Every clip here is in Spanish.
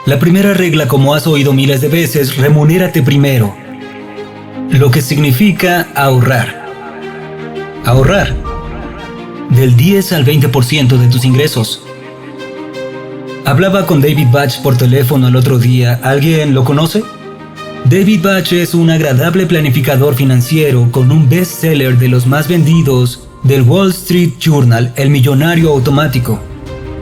La primera regla, como has oído miles de veces, remunérate primero. Lo que significa ahorrar. Ahorrar del 10 al 20% de tus ingresos. Hablaba con David Bach por teléfono el otro día. ¿Alguien lo conoce? David Bach es un agradable planificador financiero con un bestseller de los más vendidos del Wall Street Journal, El Millonario Automático.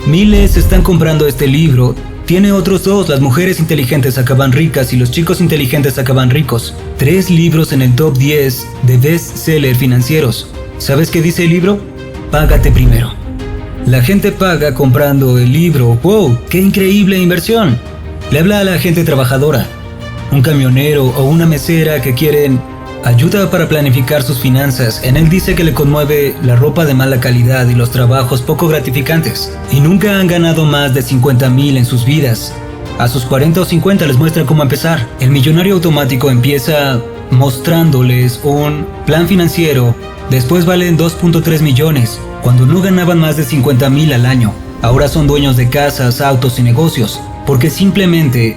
Miles están comprando este libro. Tiene otros dos, Las mujeres inteligentes acaban ricas y Los chicos inteligentes acaban ricos. 3 libros en el top 10 de bestseller financieros. ¿Sabes qué dice el libro? Págate primero. La gente paga comprando el libro. ¡Wow! ¡Qué increíble inversión! Le habla a la gente trabajadora, un camionero o una mesera que quieren ayuda para planificar sus finanzas. En él dice que le conmueve la ropa de mala calidad y los trabajos poco gratificantes. Y nunca han ganado más de 50,000 en sus vidas. A sus 40 o 50 les muestra cómo empezar. El millonario automático empieza mostrándoles un plan financiero. Después valen 2.3 millones, cuando no ganaban más de 50,000 al año. Ahora son dueños de casas, autos y negocios, porque simplemente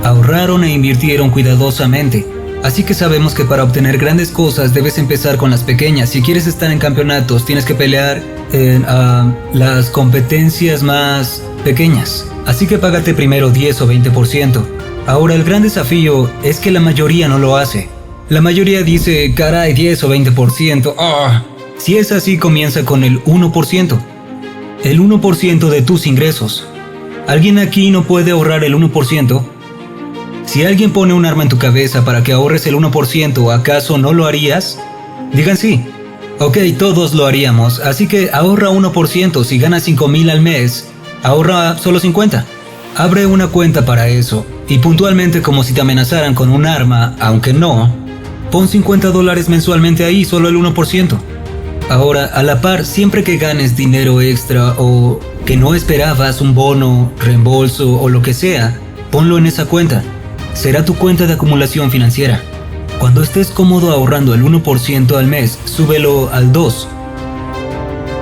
ahorraron e invirtieron cuidadosamente. Así que sabemos que para obtener grandes cosas debes empezar con las pequeñas. Si quieres estar en campeonatos, tienes que pelear en las competencias más pequeñas. Así que págate primero 10 o 20%. Ahora el gran desafío es que la mayoría no lo hace. La mayoría dice, caray, 10 o 20%. Si es así, comienza con el 1%. El 1% de tus ingresos. ¿Alguien aquí no puede ahorrar el 1%? Si alguien pone un arma en tu cabeza para que ahorres el 1%, ¿acaso no lo harías? Digan sí. Ok, todos lo haríamos, así que ahorra 1%. Si ganas 5,000 al mes, ahorra solo 50. Abre una cuenta para eso, y puntualmente como si te amenazaran con un arma, aunque no, pon $50 mensualmente ahí, solo el 1%. Ahora, a la par, siempre que ganes dinero extra o que no esperabas, un bono, reembolso o lo que sea, ponlo en esa cuenta. Será tu cuenta de acumulación financiera. Cuando estés cómodo ahorrando el 1% al mes, súbelo al 2%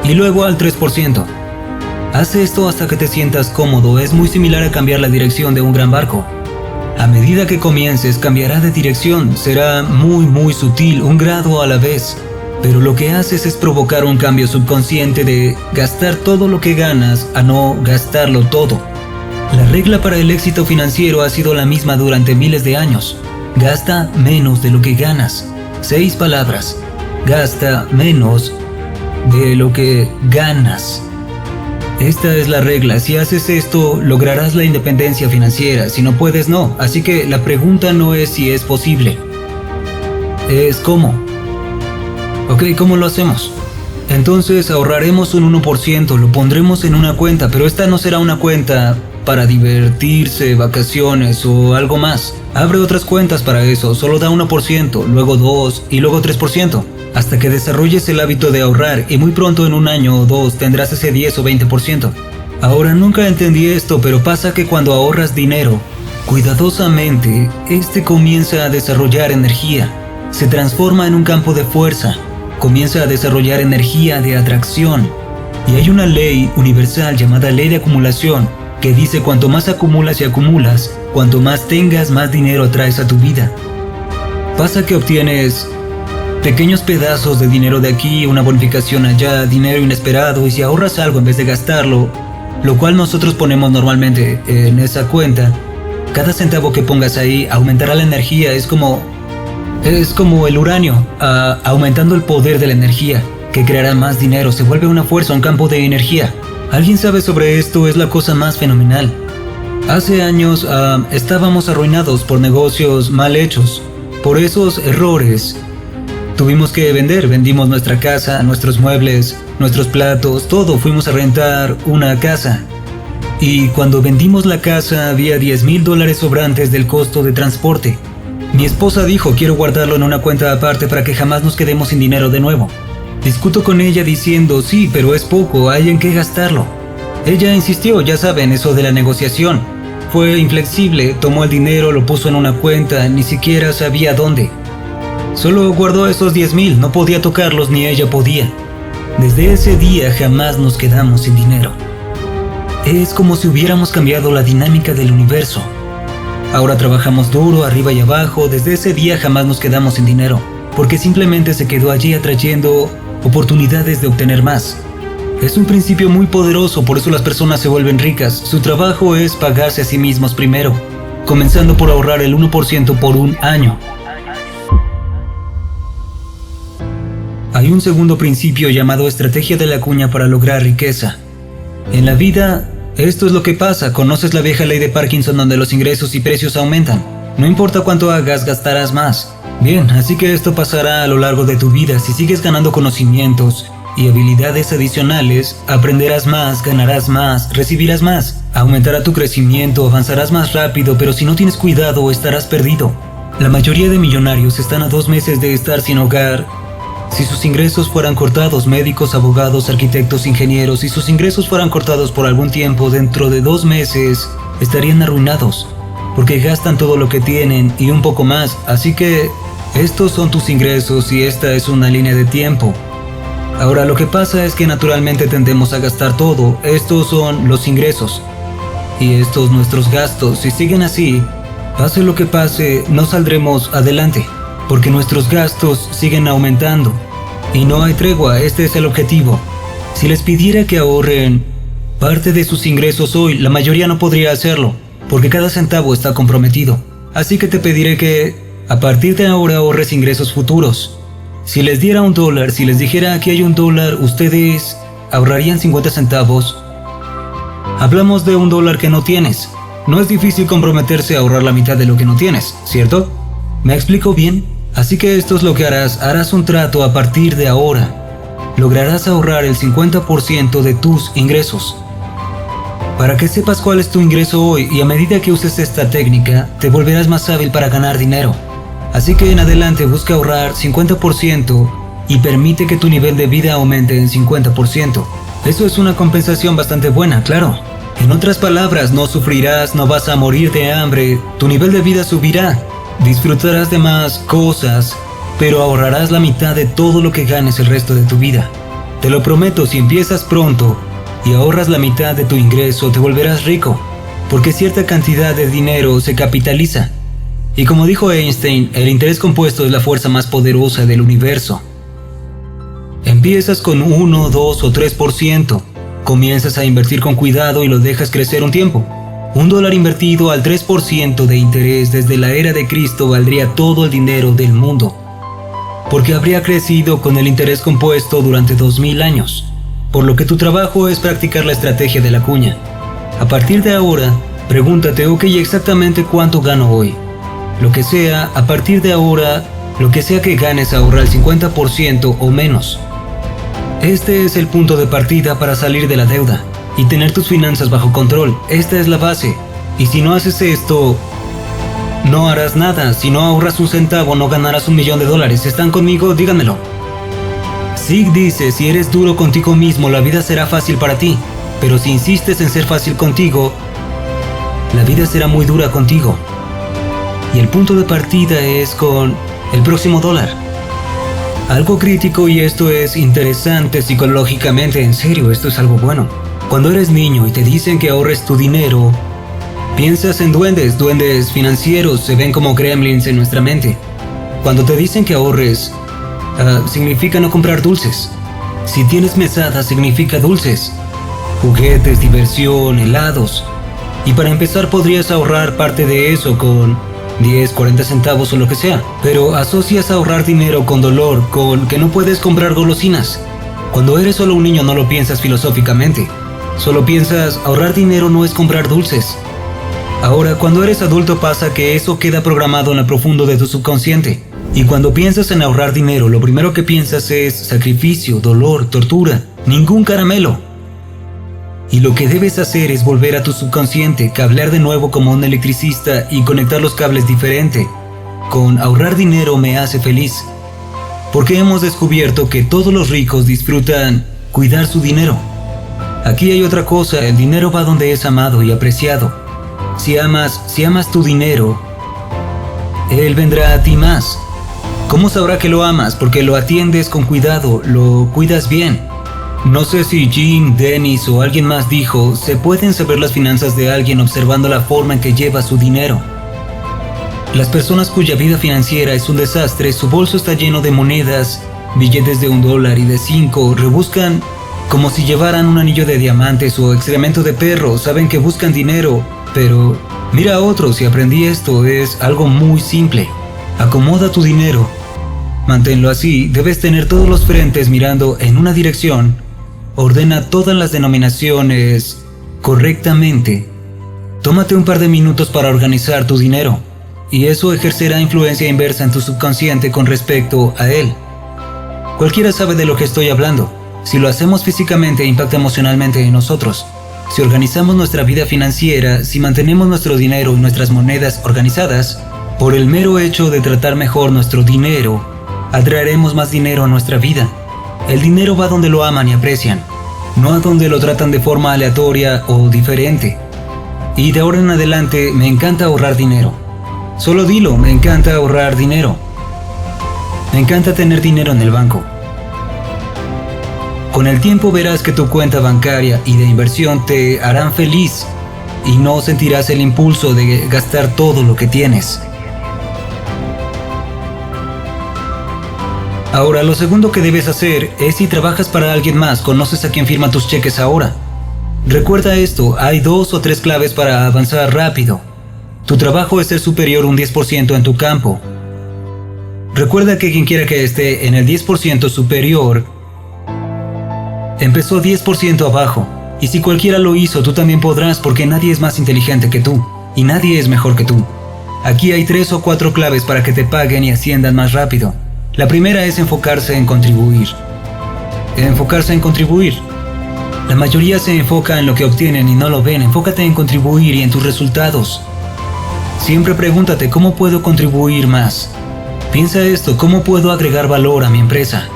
y luego al 3%. Haz esto hasta que te sientas cómodo. Es muy similar a cambiar la dirección de un gran barco. A medida que comiences, cambiará de dirección. Será muy sutil, un grado a la vez. Pero lo que haces es provocar un cambio subconsciente de gastar todo lo que ganas a no gastarlo todo. La regla para el éxito financiero ha sido la misma durante miles de años. Gasta menos de lo que ganas. 6 palabras. Gasta menos de lo que ganas. Esta es la regla. Si haces esto, lograrás la independencia financiera. Si no puedes, no. Así que la pregunta no es si es posible. Es cómo. Ok, ¿cómo lo hacemos? Entonces ahorraremos un 1%, lo pondremos en una cuenta, pero esta no será una cuenta para divertirse, vacaciones o algo más. Abre otras cuentas para eso, solo da 1%, luego 2% y luego 3%, hasta que desarrolles el hábito de ahorrar y muy pronto en un año o 2 tendrás ese 10 o 20%. Ahora nunca entendí esto, pero pasa que cuando ahorras dinero, cuidadosamente, este comienza a desarrollar energía, se transforma en un campo de fuerza, comienza a desarrollar energía de atracción. Y hay una ley universal llamada ley de acumulación, que dice cuanto más acumulas y acumulas, cuanto más tengas, más dinero atraes a tu vida. Pasa que obtienes pequeños pedazos de dinero de aquí, una bonificación allá, dinero inesperado, y si ahorras algo en vez de gastarlo, lo cual nosotros ponemos normalmente en esa cuenta, cada centavo que pongas ahí aumentará la energía. Es como el uranio, aumentando el poder de la energía, que creará más dinero, se vuelve una fuerza, un campo de energía. ¿Alguien sabe sobre esto? Es la cosa más fenomenal. Hace años estábamos arruinados por negocios mal hechos. Por esos errores tuvimos que vendimos nuestra casa, nuestros muebles, nuestros platos, todo. Fuimos a rentar una casa. Y cuando vendimos la casa había $10,000 sobrantes del costo de transporte. Mi esposa dijo, quiero guardarlo en una cuenta aparte para que jamás nos quedemos sin dinero de nuevo. Discuto con ella diciendo, sí, pero es poco, hay en qué gastarlo. Ella insistió, ya saben, eso de la negociación. Fue inflexible, tomó el dinero, lo puso en una cuenta, ni siquiera sabía dónde. Solo guardó esos 10,000, no podía tocarlos ni ella podía. Desde ese día jamás nos quedamos sin dinero. Es como si hubiéramos cambiado la dinámica del universo. Ahora trabajamos duro, arriba y abajo. Desde ese día jamás nos quedamos sin dinero, porque simplemente se quedó allí atrayendo oportunidades de obtener más. Es un principio muy poderoso, por eso las personas se vuelven ricas. Su trabajo es pagarse a sí mismos primero, comenzando por ahorrar el 1% por un año. Hay un segundo principio llamado estrategia de la cuña para lograr riqueza. En la vida, esto es lo que pasa. Conoces la vieja ley de Parkinson, donde los ingresos y precios aumentan. No importa cuánto hagas, gastarás más. Bien, así que esto pasará a lo largo de tu vida. Si sigues ganando conocimientos y habilidades adicionales, aprenderás más, ganarás más, recibirás más. Aumentará tu crecimiento, avanzarás más rápido, pero si no tienes cuidado, estarás perdido. La mayoría de millonarios están a 2 meses de estar sin hogar. Si sus ingresos fueran cortados, médicos, abogados, arquitectos, ingenieros, si sus ingresos fueran cortados por algún tiempo, dentro de 2 meses estarían arruinados, porque gastan todo lo que tienen y un poco más. Así que estos son tus ingresos y esta es una línea de tiempo. Ahora, lo que pasa es que naturalmente tendemos a gastar todo. Estos son los ingresos y estos nuestros gastos. Si siguen así, pase lo que pase, no saldremos adelante, porque nuestros gastos siguen aumentando y no hay tregua. Este es el objetivo. Si les pidiera que ahorren parte de sus ingresos hoy, la mayoría no podría hacerlo, porque cada centavo está comprometido. Así que te pediré que a partir de ahora ahorres ingresos futuros. Si les diera $1, si les dijera aquí hay $1, ustedes ahorrarían 50 centavos. Hablamos de $1 que no tienes. No es difícil comprometerse a ahorrar la mitad de lo que no tienes, ¿cierto? ¿Me explico bien? Así que esto es lo que harás. Harás un trato a partir de ahora. Lograrás ahorrar el 50% de tus ingresos. Para que sepas cuál es tu ingreso hoy, y a medida que uses esta técnica, te volverás más hábil para ganar dinero. Así que en adelante busca ahorrar 50% y permite que tu nivel de vida aumente en 50%. Eso es una compensación bastante buena, claro. En otras palabras, no sufrirás, no vas a morir de hambre, tu nivel de vida subirá. Disfrutarás de más cosas, pero ahorrarás la mitad de todo lo que ganes el resto de tu vida. Te lo prometo, si empiezas pronto y ahorras la mitad de tu ingreso, te volverás rico, porque cierta cantidad de dinero se capitaliza. Y como dijo Einstein, el interés compuesto es la fuerza más poderosa del universo. Empiezas con 1, 2 o 3%. Comienzas a invertir con cuidado y lo dejas crecer un tiempo. $1 invertido al 3% de interés desde la era de Cristo valdría todo el dinero del mundo, porque habría crecido con el interés compuesto durante 2000 años. Por lo que tu trabajo es practicar la estrategia de la cuña. A partir de ahora, pregúntate, ok, exactamente cuánto gano hoy. Lo que sea, a partir de ahora, lo que sea que ganes, ahorra el 50% o menos. Este es el punto de partida para salir de la deuda y tener tus finanzas bajo control. Esta es la base. Y si no haces esto, no harás nada. Si no ahorras un centavo, no ganarás $1.000.000. ¿Están conmigo? Díganmelo. Zig dice, si eres duro contigo mismo, la vida será fácil para ti. Pero si insistes en ser fácil contigo, la vida será muy dura contigo. Y el punto de partida es con el próximo dólar. Algo crítico, y esto es interesante psicológicamente, en serio, esto es algo bueno. Cuando eres niño y te dicen que ahorres tu dinero, piensas en duendes financieros, se ven como gremlins en nuestra mente. Cuando te dicen que ahorres, significa no comprar dulces. Si tienes mesada, significa dulces, juguetes, diversión, helados. Y para empezar podrías ahorrar parte de eso con 10, 40 centavos o lo que sea. Pero asocias ahorrar dinero con dolor, con que no puedes comprar golosinas. Cuando eres solo un niño no lo piensas filosóficamente. Solo piensas, ahorrar dinero no es comprar dulces. Ahora, cuando eres adulto pasa que eso queda programado en lo profundo de tu subconsciente. Y cuando piensas en ahorrar dinero, lo primero que piensas es sacrificio, dolor, tortura, ningún caramelo. Y lo que debes hacer es volver a tu subconsciente, cablear de nuevo como un electricista y conectar los cables diferente. Con ahorrar dinero me hace feliz. Porque hemos descubierto que todos los ricos disfrutan cuidar su dinero. Aquí hay otra cosa, el dinero va donde es amado y apreciado. Si amas tu dinero, él vendrá a ti más. ¿Cómo sabrá que lo amas? Porque lo atiendes con cuidado, lo cuidas bien. No sé si Jim, Dennis o alguien más dijo, se pueden saber las finanzas de alguien observando la forma en que lleva su dinero. Las personas cuya vida financiera es un desastre, su bolso está lleno de monedas, billetes de $1 y de 5, rebuscan como si llevaran un anillo de diamantes o excremento de perro, saben que buscan dinero, pero mira a otros y aprendí esto, es algo muy simple. Acomoda tu dinero, manténlo así, debes tener todos los frentes mirando en una dirección, ordena todas las denominaciones correctamente, tómate un par de minutos para organizar tu dinero, y eso ejercerá influencia inversa en tu subconsciente con respecto a él. Cualquiera sabe de lo que estoy hablando. Si lo hacemos físicamente, impacta emocionalmente en nosotros. Si organizamos nuestra vida financiera, si mantenemos nuestro dinero y nuestras monedas organizadas, por el mero hecho de tratar mejor nuestro dinero, atraeremos más dinero a nuestra vida. El dinero va donde lo aman y aprecian, no a donde lo tratan de forma aleatoria o diferente. Y de ahora en adelante me encanta ahorrar dinero. Solo dilo, me encanta ahorrar dinero. Me encanta tener dinero en el banco. Con el tiempo verás que tu cuenta bancaria y de inversión te harán feliz y no sentirás el impulso de gastar todo lo que tienes. Ahora, lo segundo que debes hacer es, si trabajas para alguien más, conoces a quien firma tus cheques ahora. Recuerda esto, hay 2 o 3 claves para avanzar rápido. Tu trabajo es ser superior un 10% en tu campo. Recuerda que quien quiera que esté en el 10% superior, empezó 10% abajo. Y si cualquiera lo hizo, tú también podrás, porque nadie es más inteligente que tú, y nadie es mejor que tú. Aquí hay 3 o 4 claves para que te paguen y asciendan más rápido. La primera es enfocarse en contribuir. Enfocarse en contribuir. La mayoría se enfoca en lo que obtienen y no lo ven. Enfócate en contribuir y en tus resultados. Siempre pregúntate, ¿cómo puedo contribuir más? Piensa esto, ¿cómo puedo agregar valor a mi empresa?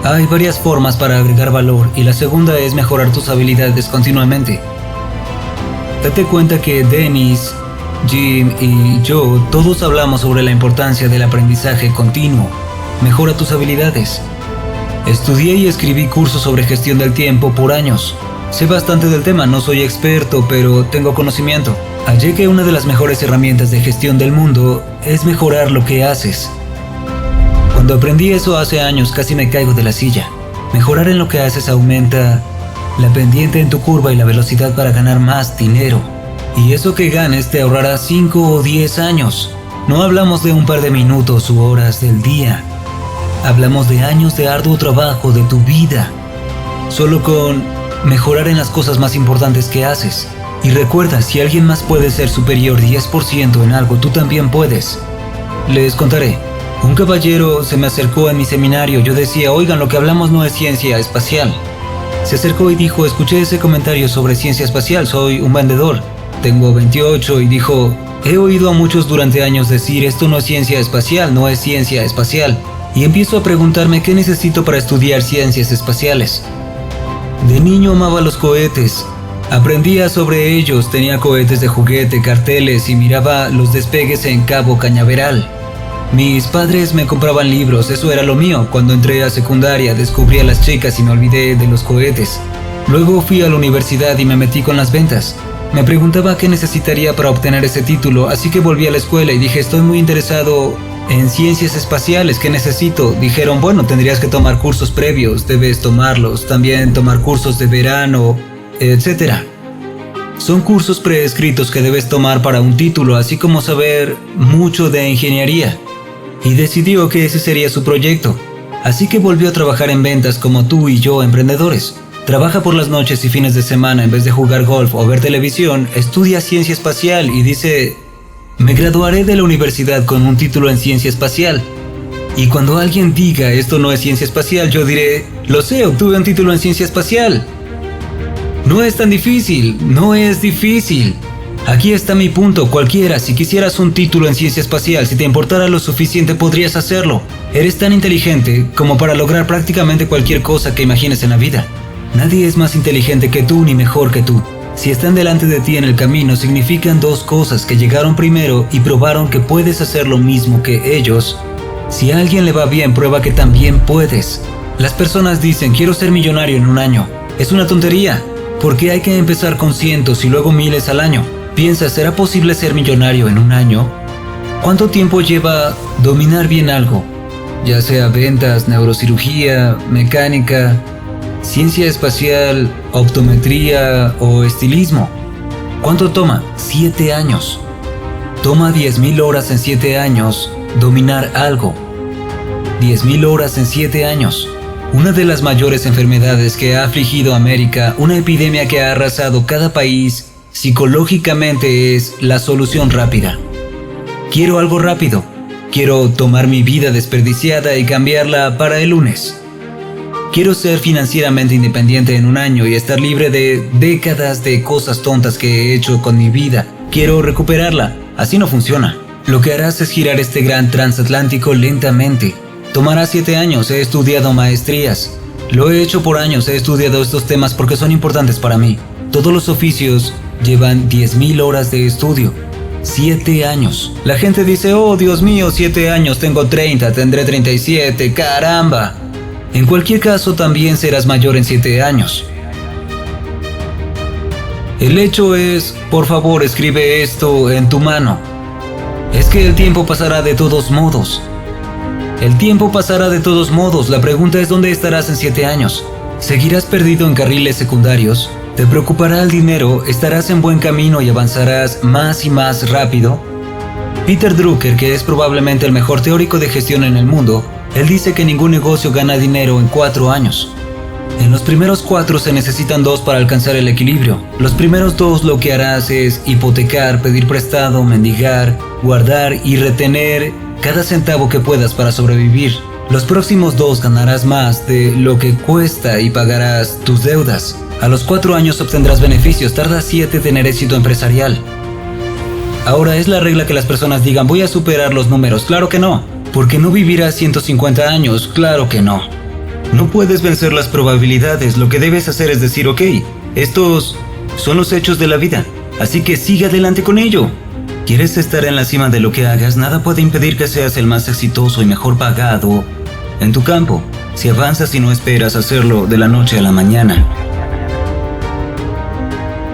Hay varias formas para agregar valor y la segunda es mejorar tus habilidades continuamente. Date cuenta que Dennis, Jim y yo todos hablamos sobre la importancia del aprendizaje continuo. Mejora tus habilidades. Estudié y escribí cursos sobre gestión del tiempo por años. Sé bastante del tema, no soy experto, pero tengo conocimiento. Hallé que una de las mejores herramientas de gestión del mundo es mejorar lo que haces. Cuando aprendí eso hace años casi me caigo de la silla. Mejorar en lo que haces aumenta la pendiente en tu curva y la velocidad para ganar más dinero. Y eso que ganes te ahorrará 5 o 10 años. No hablamos de un par de minutos u horas del día. Hablamos de años de arduo trabajo de tu vida. Solo con mejorar en las cosas más importantes que haces. Y recuerda, si alguien más puede ser superior 10% en algo, tú también puedes. Les contaré. Un caballero se me acercó en mi seminario. Yo decía, oigan, lo que hablamos no es ciencia espacial. Se acercó y dijo, escuché ese comentario sobre ciencia espacial, soy un vendedor. Tengo 28 y dijo, he oído a muchos durante años decir, esto no es ciencia espacial, no es ciencia espacial. Y empiezo a preguntarme qué necesito para estudiar ciencias espaciales. De niño amaba los cohetes. Aprendía sobre ellos, tenía cohetes de juguete, carteles y miraba los despegues en Cabo Cañaveral. Mis padres me compraban libros, eso era lo mío. Cuando entré a secundaria descubrí a las chicas y me olvidé de los cohetes. Luego fui a la universidad y me metí con las ventas. Me preguntaba qué necesitaría para obtener ese título, así que volví a la escuela y dije, estoy muy interesado en ciencias espaciales, ¿qué necesito? Dijeron, bueno, tendrías que tomar cursos previos, debes tomarlos, también tomar cursos de verano, etc. Son cursos preescritos que debes tomar para un título, así como saber mucho de ingeniería. Y decidió que ese sería su proyecto. Así que volvió a trabajar en ventas como tú y yo, emprendedores. Trabaja por las noches y fines de semana en vez de jugar golf o ver televisión, estudia ciencia espacial y dice, me graduaré de la universidad con un título en ciencia espacial. Y cuando alguien diga esto no es ciencia espacial, yo diré, lo sé, obtuve un título en ciencia espacial. No es tan difícil, no es difícil. Aquí está mi punto, cualquiera, si quisieras un título en ciencia espacial, si te importara lo suficiente podrías hacerlo. Eres tan inteligente como para lograr prácticamente cualquier cosa que imagines en la vida. Nadie es más inteligente que tú ni mejor que tú. Si están delante de ti en el camino, significan dos cosas, que llegaron primero y probaron que puedes hacer lo mismo que ellos. Si a alguien le va bien, prueba que también puedes. Las personas dicen, quiero ser millonario en un año. Es una tontería, porque hay que empezar con cientos y luego miles al año. Piensa, ¿será posible ser millonario en un año? ¿Cuánto tiempo lleva dominar bien algo? Ya sea ventas, neurocirugía, mecánica, ciencia espacial, optometría o estilismo. ¿Cuánto toma? 7 años. Toma 10.000 horas en 7 años dominar algo. 10.000 horas en 7 años. Una de las mayores enfermedades que ha afligido a América, una epidemia que ha arrasado cada país, psicológicamente es la solución rápida. Quiero algo rápido. Quiero tomar mi vida desperdiciada y cambiarla para el lunes. Quiero ser financieramente independiente en un año y estar libre de décadas de cosas tontas que he hecho con mi vida. Quiero recuperarla. Así no funciona. Lo que harás es girar este gran transatlántico lentamente. Tomará 7 años, he estudiado maestrías. Lo he hecho por años, he estudiado estos temas porque son importantes para mí. Todos los oficios llevan 10.000 horas de estudio. 7 años. La gente dice, oh Dios mío, 7 años, tengo 30, tendré 37, caramba. En cualquier caso, también serás mayor en 7 años. El hecho es, por favor, escribe esto en tu mano. Es que el tiempo pasará de todos modos. El tiempo pasará de todos modos. La pregunta es ¿dónde estarás en 7 años? ¿Seguirás perdido en carriles secundarios? ¿Te preocupará el dinero? ¿Estarás en buen camino y avanzarás más y más rápido? Peter Drucker, que es probablemente el mejor teórico de gestión en el mundo, él dice que ningún negocio gana dinero en 4 años. En los primeros 4 se necesitan 2 para alcanzar el equilibrio. Los primeros 2 lo que harás es hipotecar, pedir prestado, mendigar, guardar y retener cada centavo que puedas para sobrevivir. Los próximos 2 ganarás más de lo que cuesta y pagarás tus deudas. A los 4 años obtendrás beneficios, tarda 7 tener éxito empresarial. Ahora, ¿es la regla que las personas digan voy a superar los números? Claro que no. ¿Porque no vivirás 150 años? Claro que no. No puedes vencer las probabilidades, lo que debes hacer es decir, ok, estos son los hechos de la vida, así que sigue adelante con ello. ¿Quieres estar en la cima de lo que hagas? Nada puede impedir que seas el más exitoso y mejor pagado en tu campo, si avanzas y no esperas hacerlo de la noche a la mañana.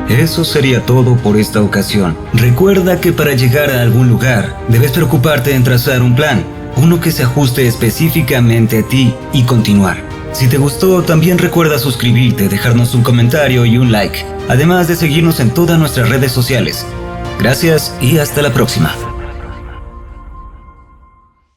Eso sería todo por esta ocasión. Recuerda que para llegar a algún lugar, debes preocuparte en trazar un plan, uno que se ajuste específicamente a ti y continuar. Si te gustó, también recuerda suscribirte, dejarnos un comentario y un like, además de seguirnos en todas nuestras redes sociales. Gracias y hasta la próxima.